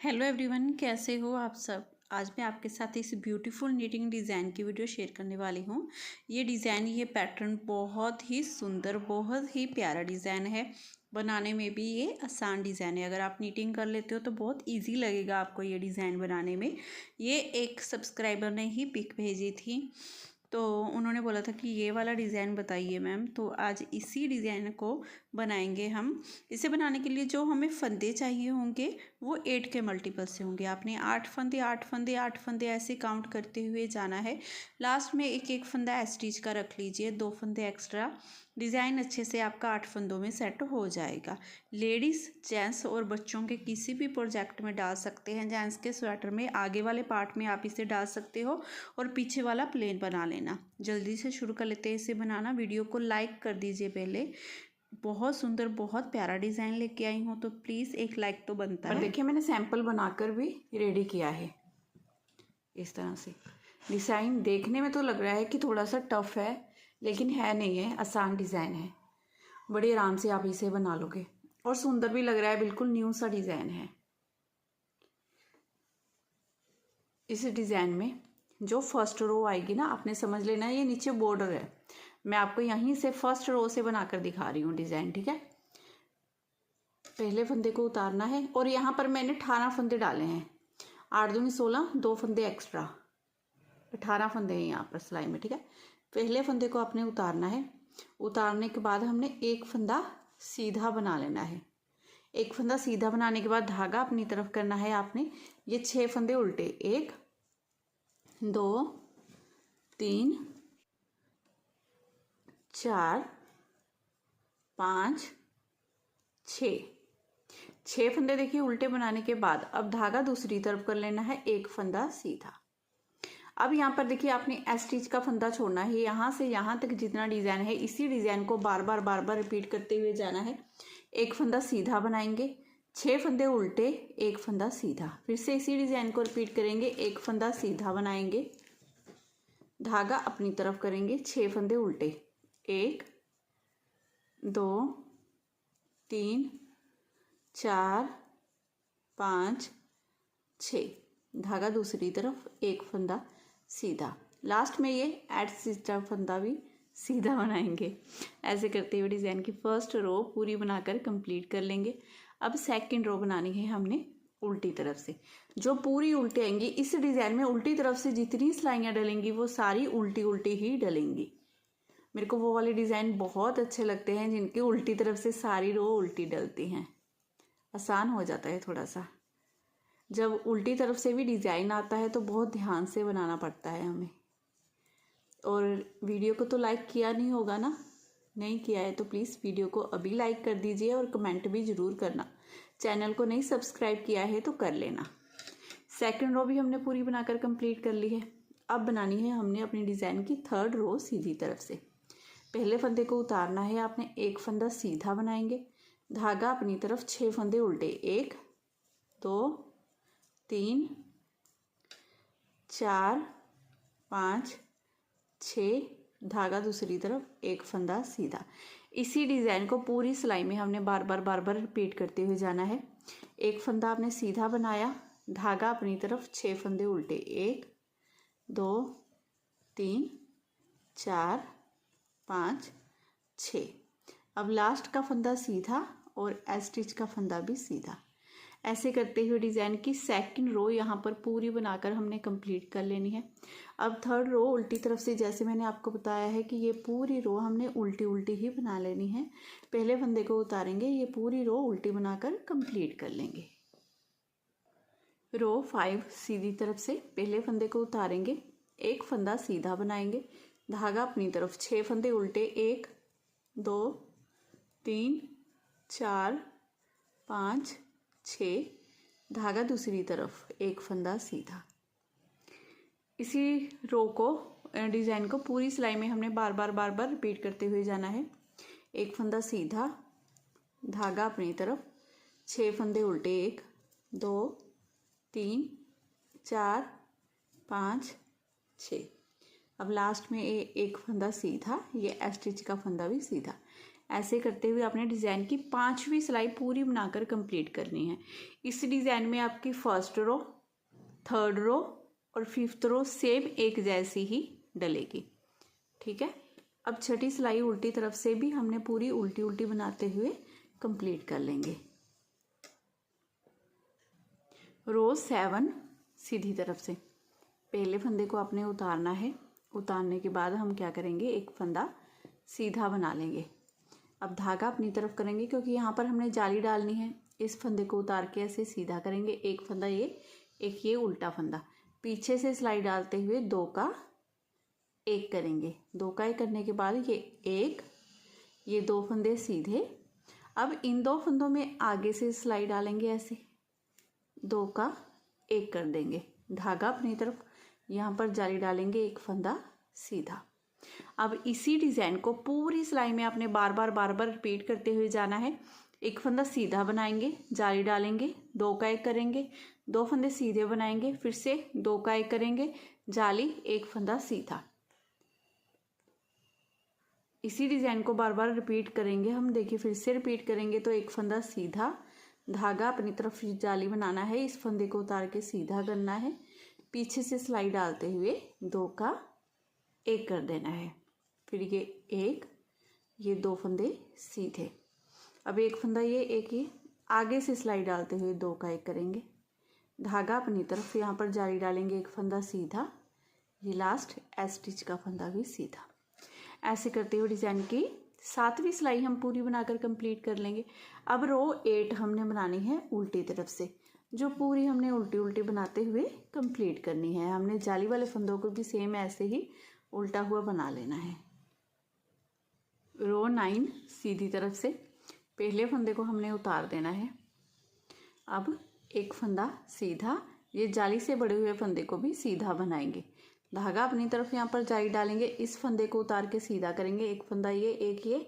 Hello everyone, कैसे हो आप सब। आज मैं आपके साथ इस ब्यूटीफुल नीटिंग डिज़ाइन की वीडियो शेयर करने वाली हूँ। ये डिज़ाइन, ये पैटर्न बहुत ही सुंदर, बहुत ही प्यारा डिज़ाइन है। बनाने में भी ये आसान डिज़ाइन है। अगर आप नीटिंग कर लेते हो तो बहुत इजी लगेगा आपको ये डिज़ाइन बनाने में। ये एक सब्सक्राइबर ने ही पिक भेजी थी, तो उन्होंने बोला था कि ये वाला डिज़ाइन बताइए मैम। तो आज इसी डिज़ाइन को बनाएंगे हम। इसे बनाने के लिए जो हमें फंदे चाहिए होंगे वो 8 के मल्टीपल से होंगे। आपने 8 फंदे 8 फंदे 8 फंदे ऐसे काउंट करते हुए जाना है। लास्ट में एक एक फंदा स्टिच का रख लीजिए, 2 फंदे एक्स्ट्रा। डिज़ाइन अच्छे से आपका 8 फंदों में सेट हो जाएगा। लेडीज़, जेंट्स और बच्चों के किसी भी प्रोजेक्ट में डाल सकते हैं। जेंट्स के स्वेटर में आगे वाले पार्ट में आप इसे डाल सकते हो और पीछे वाला प्लेन बना लेना। जल्दी से शुरू कर लेते हैं इसे बनाना। वीडियो को लाइक कर दीजिए पहले। बहुत सुंदर, बहुत प्यारा डिज़ाइन लेके आई हूँ, तो प्लीज़ एक लाइक तो बनता है। और देखिए मैंने सैंपल बनाकर भी रेडी किया है। इस तरह से डिज़ाइन देखने में तो लग रहा है कि थोड़ा सा टफ है, लेकिन है नहीं है, आसान डिज़ाइन है। बड़ी आराम से आप इसे बना लोगे और सुंदर भी लग रहा है, बिल्कुल न्यू सा डिज़ाइन है। इस डिज़ाइन में जो फर्स्ट रो आएगी ना, आपने समझ लेना है ये नीचे बॉर्डर है। मैं आपको यहीं से फर्स्ट रो से बनाकर दिखा रही हूँ डिज़ाइन, ठीक है। पहले फंदे को उतारना है और यहाँ पर मैंने 18 फंदे डाले हैं। 8 दूनी 16, 2 फंदे एक्स्ट्रा, 18 फंदे हैं यहाँ पर सिलाई में, ठीक है। पहले फंदे को आपने उतारना है। उतारने के बाद हमने एक फंदा सीधा बना लेना है। एक फंदा सीधा बनाने के बाद धागा अपनी तरफ करना है आपने। ये 6 फंदे उल्टे, 1 2 3 4 5 6 फंदे देखिए उल्टे बनाने के बाद अब धागा दूसरी तरफ कर लेना है, एक फंदा सीधा। अब यहाँ पर देखिए आपने स्टिच का फंदा छोड़ना है। यहाँ से यहाँ तक जितना डिज़ाइन है, इसी डिज़ाइन को बार बार रिपीट करते हुए जाना है। एक फंदा सीधा बनाएंगे, 6 फंदे उल्टे, एक फंदा सीधा। फिर से इसी डिज़ाइन को रिपीट करेंगे, एक फंदा सीधा बनाएंगे, धागा अपनी तरफ करेंगे, 6 फंदे उल्टे, 1 2 3 4 5 6, धागा दूसरी तरफ, एक फंदा सीधा। लास्ट में ये एड सिस्टर फंदा भी सीधा बनाएंगे। ऐसे करते हुए डिज़ाइन की फर्स्ट रो पूरी बनाकर कंप्लीट कर लेंगे। अब सेकंड रो बनानी है हमने उल्टी तरफ से। जो पूरी उल्टी आएंगी इस डिज़ाइन में, उल्टी तरफ से जितनी सिलाइयाँ डलेंगी वो सारी उल्टी उल्टी ही डलेंगी। मेरे को वो वाले डिज़ाइन बहुत अच्छे लगते हैं जिनकी उल्टी तरफ से सारी रो उल्टी डलती हैं। आसान हो जाता है थोड़ा सा। जब उल्टी तरफ से भी डिज़ाइन आता है तो बहुत ध्यान से बनाना पड़ता है हमें। और वीडियो को तो लाइक किया नहीं होगा ना? नहीं किया है तो प्लीज़ वीडियो को अभी लाइक कर दीजिए और कमेंट भी ज़रूर करना। चैनल को नहीं सब्सक्राइब किया है तो कर लेना। सेकंड रो भी हमने पूरी बनाकर कंप्लीट कर ली है। अब बनानी है हमने अपनी डिज़ाइन की थर्ड रो सीधी तरफ से। पहले फंदे को उतारना है आपने, एक फंदा सीधा बनाएंगे, धागा अपनी तरफ, 6 फंदे उल्टे, 1 2 3 4 5 6, धागा दूसरी तरफ, एक फंदा सीधा। इसी डिज़ाइन को पूरी सिलाई में हमने बार बार रिपीट करते हुए जाना है। एक फंदा आपने सीधा बनाया, धागा अपनी तरफ, 6 फंदे उल्टे, 1 2 3 4 5 6। अब लास्ट का फंदा सीधा और स्टिच का फंदा भी सीधा। ऐसे करते हुए डिज़ाइन की सेकंड रो यहाँ पर पूरी बनाकर हमने कंप्लीट कर लेनी है। अब थर्ड रो उल्टी तरफ से, जैसे मैंने आपको बताया है कि ये पूरी रो हमने उल्टी उल्टी ही बना लेनी है। पहले फंदे को उतारेंगे, ये पूरी रो उल्टी बनाकर कंप्लीट कर लेंगे। रो 5 सीधी तरफ से पहले फंदे को उतारेंगे, एक फंदा सीधा बनाएंगे, धागा अपनी तरफ, 6 फंदे उल्टे, 1 2 3 4 5 6, धागा दूसरी तरफ, एक फंदा सीधा। इसी रो को, डिज़ाइन को पूरी सिलाई में हमने बार बार रिपीट करते हुए जाना है। एक फंदा सीधा, धागा अपनी तरफ, 6 फंदे उल्टे, 1 2 3 4 5 6। अब लास्ट में एक फंदा सीधा, ये स्टिच का फंदा भी सीधा। ऐसे करते हुए आपने डिज़ाइन की 5वीं सिलाई पूरी बनाकर कंप्लीट करनी है। इस डिज़ाइन में आपकी फर्स्ट रो, थर्ड रो और 5th रो सेम एक जैसी ही डलेगी। ठीक है, अब छठी सिलाई उल्टी तरफ से भी हमने पूरी उल्टी उल्टी बनाते हुए कंप्लीट कर लेंगे। रो 7 सीधी तरफ से पहले फंदे को आपने उतारना है। उतारने के बाद हम क्या करेंगे, एक फंदा सीधा बना लेंगे। अब धागा अपनी तरफ करेंगे क्योंकि यहाँ पर हमने जाली डालनी है। इस फंदे को उतार के ऐसे सीधा करेंगे, एक फंदा ये, एक ये उल्टा फंदा, पीछे से सिलाई डालते हुए 2 का 1 करेंगे। 2 का 1 करने के बाद ये 1, ये 2 फंदे सीधे। अब इन 2 फंदों में आगे से सिलाई डालेंगे, ऐसे 2 का 1 कर देंगे। धागा अपनी तरफ, यहाँ पर जाली डालेंगे, एक फंदा सीधा। अब इसी डिज़ाइन को पूरी सिलाई में आपने बार बार रिपीट करते हुए जाना है। एक फंदा सीधा बनाएंगे, जाली डालेंगे, 2 का 1 करेंगे, 2 फंदे सीधे बनाएंगे, फिर से 2 का 1 करेंगे, जाली, एक फंदा सीधा। इसी डिज़ाइन को बार बार रिपीट करेंगे हम। देखिए फिर से रिपीट करेंगे तो एक फंदा सीधा, धागा अपनी तरफ जाली बनाना है, इस फंदे को उतार के सीधा करना है, पीछे से सिलाई डालते हुए 2 का 1 कर देना है। फिर ये 1, ये 2 फंदे सीधे। अब एक फंदा ये, एक ये, आगे से सिलाई डालते हुए 2 का 1 करेंगे, धागा अपनी तरफ, यहाँ पर जाली डालेंगे, एक फंदा सीधा, ये लास्ट एस स्टिच का फंदा भी सीधा। ऐसे करते हुए डिज़ाइन की 7वीं सिलाई हम पूरी बनाकर कंप्लीट कर लेंगे। अब रो 8 हमने बनानी है उल्टी तरफ से, जो पूरी हमने उल्टी उल्टी बनाते हुए कंप्लीट करनी है। हमने जाली वाले फंदों को भी सेम ऐसे ही उल्टा हुआ बना लेना है। रो 9 सीधी तरफ से पहले फंदे को हमने उतार देना है। अब एक फंदा सीधा, ये जाली से बड़े हुए फंदे को भी सीधा बनाएंगे। धागा अपनी तरफ यहाँ पर जाली डालेंगे, इस फंदे को उतार के सीधा करेंगे, एक फंदा ये, एक ये,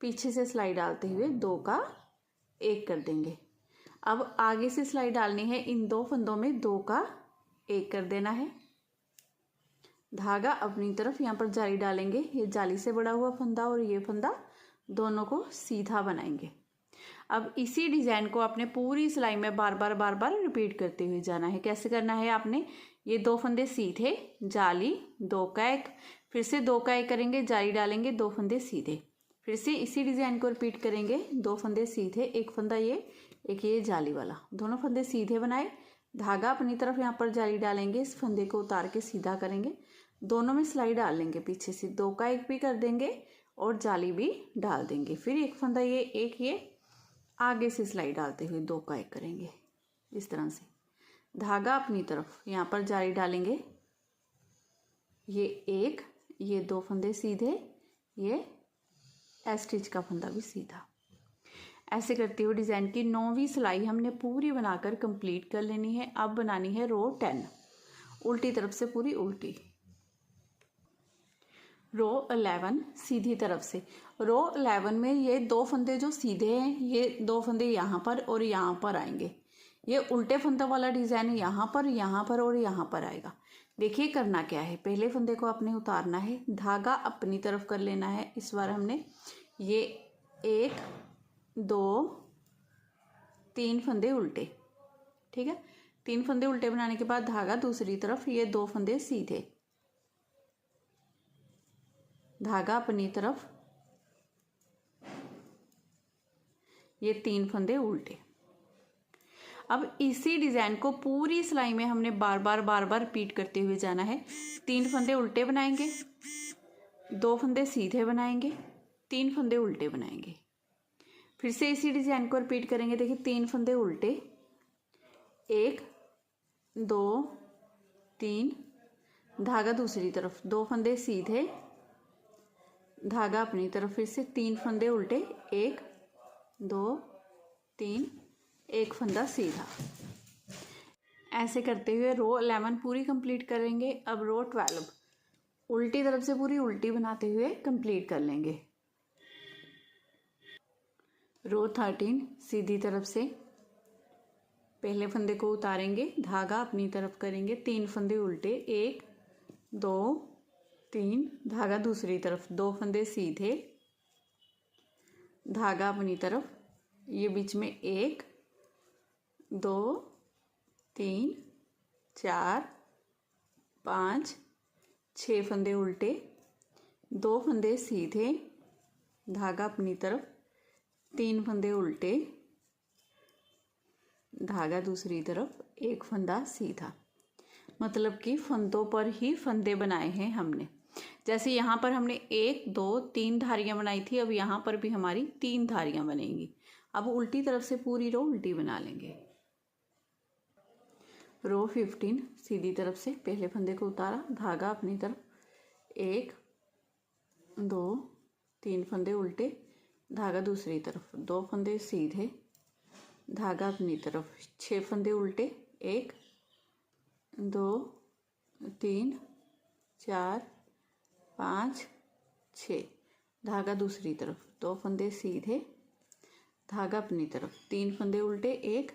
पीछे से सिलाई डालते हुए 2 का 1 कर देंगे। अब आगे से सिलाई डालनी है, इन 2 फंदों में 2 का 1 कर देना है। धागा अपनी तरफ यहाँ पर जाली डालेंगे, ये जाली से बड़ा हुआ फंदा और ये फंदा, दोनों को सीधा बनाएंगे। अब इसी डिज़ाइन को आपने पूरी सिलाई में बार बार रिपीट करते हुए जाना है। कैसे करना है, आपने ये 2 फंदे सीधे, जाली, 2 का 1, फिर से 2 का 1 करेंगे, जाली डालेंगे, 2 फंदे सीधे, फिर से इसी डिज़ाइन को रिपीट करेंगे, 2 फंदे सीधे, एक फंदा ये, एक ये जाली वाला, दोनों फंदे सीधे बनाए, धागा अपनी तरफ यहाँ पर जाली डालेंगे, इस फंदे को उतार के सीधा करेंगे, दोनों में सिलाई डाल लेंगे, पीछे से 2 का 1 भी कर देंगे और जाली भी डाल देंगे। फिर एक फंदा ये, एक ये, आगे से सिलाई डालते हुए 2 का 1 करेंगे, इस तरह से। धागा अपनी तरफ यहाँ पर जाली डालेंगे, ये 1, ये 2 फंदे सीधे, ये एस स्टिच का फंदा भी सीधा। ऐसे करते हुए डिज़ाइन की 9वीं सिलाई हमने पूरी बनाकर कंप्लीट कर लेनी है। अब बनानी है रो 10 उल्टी तरफ से पूरी उल्टी। रो 11 सीधी तरफ से। रो 11 में ये 2 फंदे जो सीधे हैं, ये 2 फंदे यहाँ पर और यहाँ पर आएंगे। ये उल्टे फंदा वाला डिज़ाइन यहाँ पर और यहाँ पर आएगा। देखिए करना क्या है, पहले फंदे को आपने उतारना है, धागा अपनी तरफ कर लेना है। इस बार हमने ये 1, 2, 3 फंदे उल्टे, ठीक है। 3 फंदे उल्टे बनाने के बाद धागा दूसरी तरफ, ये 2 फंदे सीधे, धागा अपनी तरफ, ये 3 फंदे उल्टे। अब इसी डिज़ाइन को पूरी सिलाई में हमने बार बार रिपीट करते हुए जाना है। 3 फंदे उल्टे बनाएंगे, 2 फंदे सीधे बनाएंगे, 3 फंदे उल्टे बनाएंगे, फिर से इसी डिज़ाइन को रिपीट करेंगे। देखिए 3 फंदे उल्टे, 1, 2, 3, धागा दूसरी तरफ, 2 फंदे सीधे, धागा अपनी तरफ, फिर से 3 फंदे उल्टे, 1, 2, 3, एक फंदा सीधा। ऐसे करते हुए रो 11 पूरी कंप्लीट करेंगे। अब रो 12 उल्टी तरफ से पूरी उल्टी बनाते हुए कंप्लीट कर लेंगे। रो 13 सीधी तरफ से पहले फंदे को उतारेंगे, धागा अपनी तरफ करेंगे, 3 फंदे उल्टे, 1, 2, 3, धागा दूसरी तरफ, 2 फंदे सीधे, धागा अपनी तरफ, ये बीच में 1 2 3 4 5 6 फंदे उल्टे, 2 फंदे सीधे, धागा अपनी तरफ, 3 फंदे उल्टे, धागा दूसरी तरफ, 1 फंदा सीधा। मतलब कि फंदों पर ही फंदे बनाए हैं हमने। जैसे यहाँ पर हमने 1 2 3 धारियाँ बनाई थी, अब यहाँ पर भी हमारी 3 धारियाँ बनेंगी। अब उल्टी तरफ से पूरी रो उल्टी बना लेंगे। रो 15 सीधी तरफ से पहले फंदे को उतारा, धागा अपनी तरफ, 1 2 3 फंदे उल्टे, धागा दूसरी तरफ, 2 फंदे सीधे, धागा अपनी तरफ, 6 फंदे उल्टे, 1 2 3 4 5 6, धागा दूसरी तरफ, 2 फंदे सीधे, धागा अपनी तरफ, 3 फंदे उल्टे, 1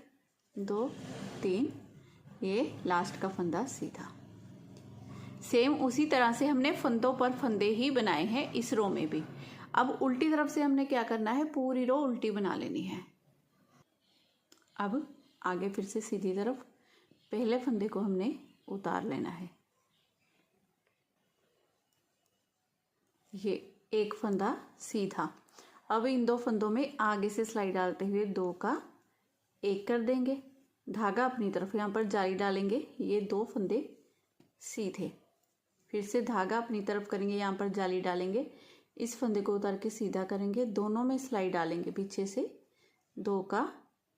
2 3, ये लास्ट का फंदा सीधा। सेम उसी तरह से हमने फंदों पर फंदे ही बनाए हैं इस रो में भी। अब उल्टी तरफ से हमने क्या करना है, पूरी रो उल्टी बना लेनी है। अब आगे फिर से सीधी तरफ पहले फंदे को हमने उतार लेना है। ये 1 फंदा सीधा। अब इन 2 फंदों में आगे से सिलाई डालते हुए 2 का 1 कर देंगे, धागा अपनी तरफ, यहाँ पर जाली डालेंगे, ये 2 फंदे सीधे, फिर से धागा अपनी तरफ करेंगे, यहाँ पर जाली डालेंगे, इस फंदे को उतार के सीधा करेंगे, दोनों में सिलाई डालेंगे, पीछे से 2 का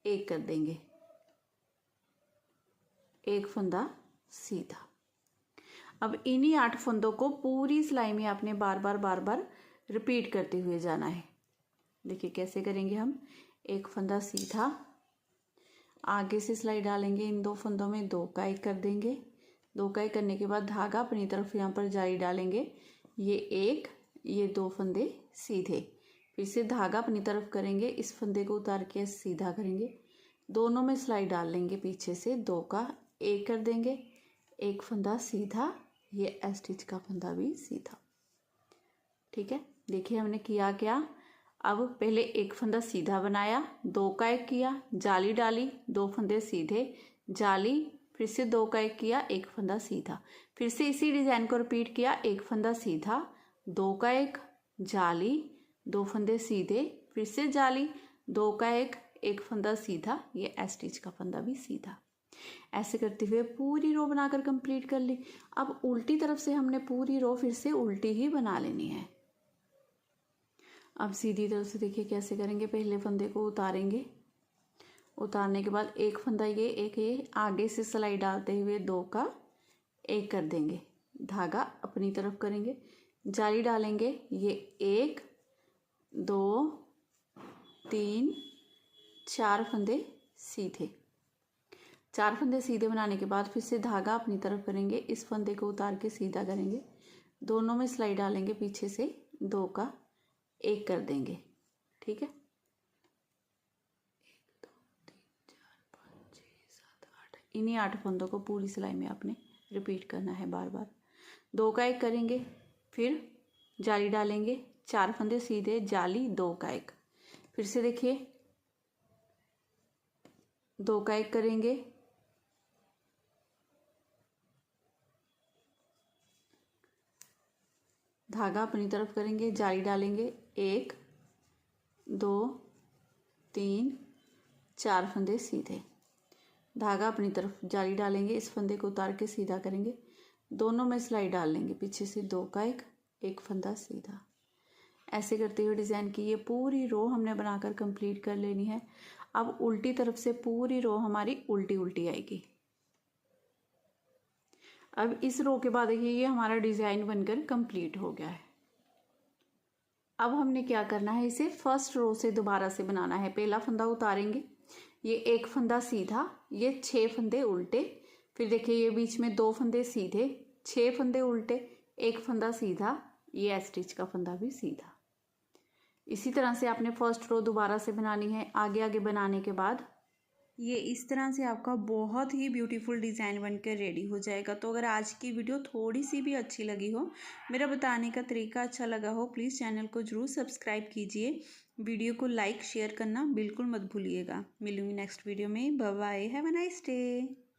1 कर देंगे, 1 फंदा सीधा। अब इन्हीं 8 फंदों को पूरी सिलाई में आपने बार बार रिपीट करते हुए जाना है। देखिए कैसे करेंगे हम। 1 फंदा सीधा, आगे से सिलाई डालेंगे, इन 2 फंदों में 2 का 1 कर देंगे, 2 का 1 करने के बाद धागा अपनी तरफ यहाँ पर जाली डालेंगे, ये 1 ये 2 फंदे सीधे, फिर से धागा अपनी तरफ करेंगे, इस फंदे को उतार के सीधा करेंगे, दोनों में सिलाई डाल लेंगे, पीछे से 2 का 1 कर देंगे, 1 फंदा सीधा, ये स्टिच का फंदा भी सीधा। ठीक है, देखिए हमने किया क्या। अब पहले 1 फंदा सीधा बनाया, 2 का 1 किया, जाली डाली, 2 फंदे सीधे, जाली, फिर से 2 का 1 किया, 1 फंदा सीधा, फिर से इसी डिज़ाइन को रिपीट किया, 1 फंदा सीधा, 2 का 1, जाली, 2 फंदे सीधे, फिर से जाली, 2 का 1, 1 फंदा सीधा, ये स्टिच का फंदा भी सीधा। ऐसे करते हुए पूरी रो बनाकर कंप्लीट कर ली। अब उल्टी तरफ से हमने पूरी रो फिर से उल्टी ही बना लेनी है। अब सीधी तरफ से देखिए कैसे करेंगे। पहले फंदे को उतारेंगे, उतारने के बाद 1 फंदा ये 1 ये आगे से सिलाई डालते हुए 2 का 1 कर देंगे, धागा अपनी तरफ करेंगे, जाली डालेंगे, ये 1 2 3 4 फंदे सीधे, 4 फंदे सीधे बनाने के बाद फिर से धागा अपनी तरफ करेंगे, इस फंदे को उतार के सीधा करेंगे, दोनों में सिलाई डालेंगे, पीछे से 2 का 1 कर देंगे। ठीक है, 1 2 3 4 5 6 7 8, इन्हीं 8 फंदों को पूरी सिलाई में आपने रिपीट करना है बार बार। 2 का 1 करेंगे, फिर जाली डालेंगे, 4 फंदे सीधे, जाली, 2 का 1, फिर से देखिए 2 का 1 करेंगे, धागा अपनी तरफ करेंगे, जाली डालेंगे, 1 2 3 4 फंदे सीधे, धागा अपनी तरफ, जाली डालेंगे, इस फंदे को उतार के सीधा करेंगे, दोनों में सिलाई डाल लेंगे, पीछे से 2 का 1, 1 फंदा सीधा। ऐसे करते हुए डिज़ाइन की ये पूरी रो हमने बनाकर कंप्लीट कर लेनी है। अब उल्टी तरफ से पूरी रो हमारी उल्टी उल्टी आएगी। अब इस रो के बाद देखिए ये हमारा डिज़ाइन बनकर कंप्लीट हो गया है। अब हमने क्या करना है, इसे फर्स्ट रो से दोबारा से बनाना है। पहला फंदा उतारेंगे, ये 1 फंदा सीधा, ये 6 फंदे उल्टे, फिर देखिए ये बीच में 2 फंदे सीधे, 6 फंदे उल्टे, 1 फंदा सीधा, ये स्टिच का फंदा भी सीधा। इसी तरह से आपने फर्स्ट रो दोबारा से बनानी है। आगे आगे बनाने के बाद ये इस तरह से आपका बहुत ही ब्यूटीफुल डिज़ाइन बनकर रेडी हो जाएगा। तो अगर आज की वीडियो थोड़ी सी भी अच्छी लगी हो, मेरा बताने का तरीका अच्छा लगा हो, प्लीज़ चैनल को ज़रूर सब्सक्राइब कीजिए वीडियो को लाइक शेयर करना बिल्कुल मत भूलिएगा। मिलूंगी नेक्स्ट वीडियो में। Bye bye, have a nice day.